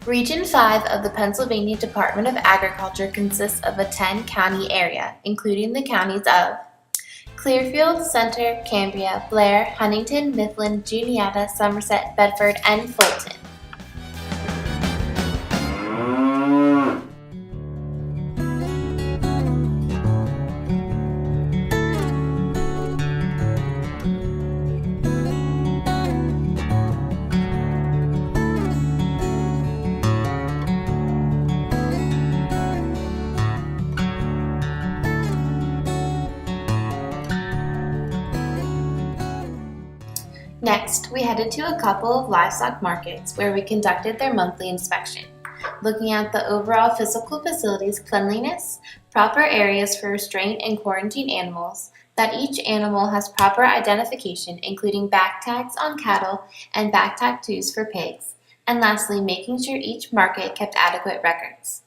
Region 5 of the Pennsylvania Department of Agriculture consists of a 10-county area, including the counties of Clearfield, Center, Cambria, Blair, Huntington, Mifflin, Juniata, Somerset, Bedford, and Fulton. Next, we headed to a couple of livestock markets where we conducted their monthly inspection, looking at the overall physical facilities cleanliness, proper areas for restraint and quarantine animals, that each animal has proper identification including back tags on cattle and back tattoos for pigs, and lastly making sure each market kept adequate records.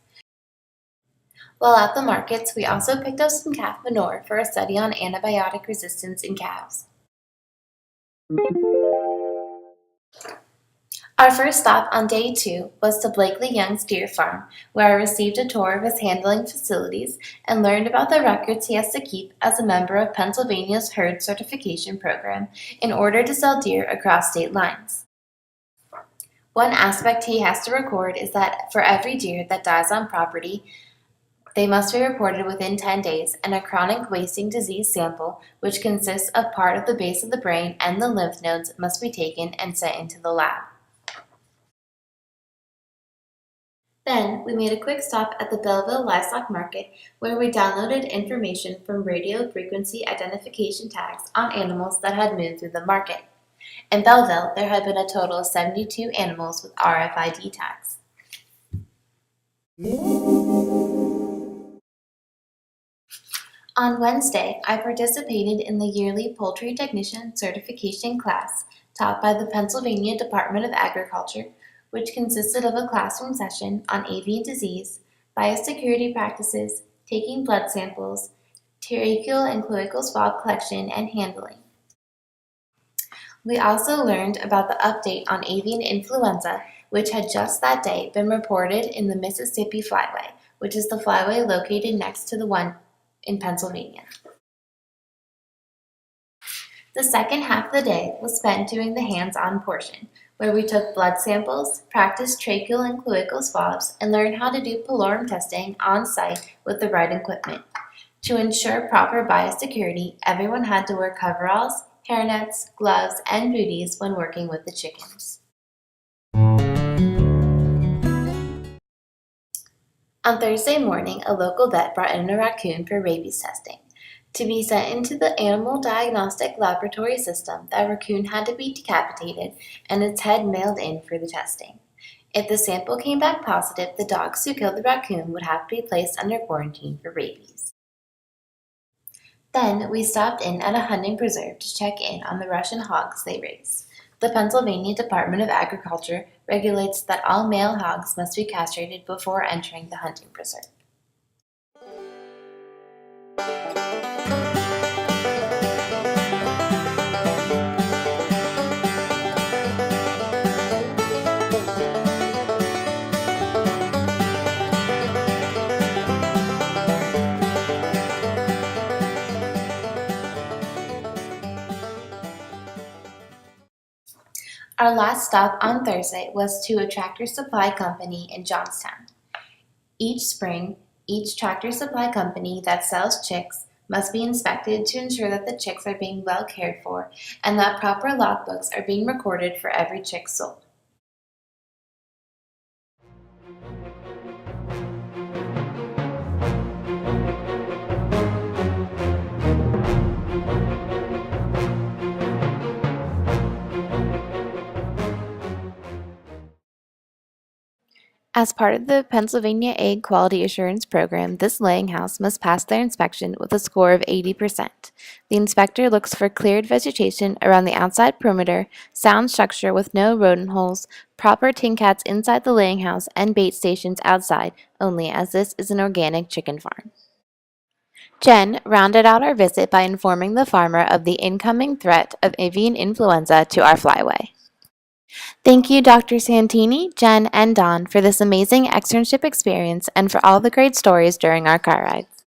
While at the markets, we also picked up some calf manure for a study on antibiotic resistance in calves. Our first stop on day 2 was to Blakely Young's Deer Farm, where I received a tour of his handling facilities and learned about the records he has to keep as a member of Pennsylvania's herd certification program in order to sell deer across state lines. One aspect he has to record is that for every deer that dies on property, they must be reported within 10 days, and a chronic wasting disease sample, which consists of part of the base of the brain and the lymph nodes, must be taken and sent into the lab. Then, we made a quick stop at the Belleville Livestock Market, where we downloaded information from radio frequency identification tags on animals that had moved through the market. In Belleville, there had been a total of 72 animals with RFID tags. On Wednesday, I participated in the yearly Poultry Technician Certification class taught by the Pennsylvania Department of Agriculture, which consisted of a classroom session on avian disease, biosecurity practices, taking blood samples, tracheal and cloacal swab collection and handling. We also learned about the update on avian influenza, which had just that day been reported in the Mississippi Flyway, which is the flyway located next to the one in Pennsylvania. The second half of the day was spent doing the hands-on portion, where we took blood samples, practiced tracheal and cloacal swabs, and learned how to do pylori testing on site with the right equipment. To ensure proper biosecurity, everyone had to wear coveralls, hairnets, gloves, and booties when working with the chickens. On Thursday morning, a local vet brought in a raccoon for rabies testing. To be sent into the animal diagnostic laboratory system, that raccoon had to be decapitated and its head mailed in for the testing. If the sample came back positive, the dogs who killed the raccoon would have to be placed under quarantine for rabies. Then we stopped in at a hunting preserve to check in on the Russian hogs they raise. The Pennsylvania Department of Agriculture regulates that all male hogs must be castrated before entering the hunting preserve. Our last stop on Thursday was to a Tractor Supply Company in Johnstown. Each spring, each Tractor Supply Company that sells chicks must be inspected to ensure that the chicks are being well cared for and that proper logbooks are being recorded for every chick sold. As part of the Pennsylvania Egg Quality Assurance Program, this laying house must pass their inspection with a score of 80%. The inspector looks for cleared vegetation around the outside perimeter, sound structure with no rodent holes, proper tin cats inside the laying house, and bait stations outside only, as this is an organic chicken farm. Jen rounded out our visit by informing the farmer of the incoming threat of avian influenza to our flyway. Thank you, Dr. Santini, Jen, and Don for this amazing externship experience and for all the great stories during our car ride.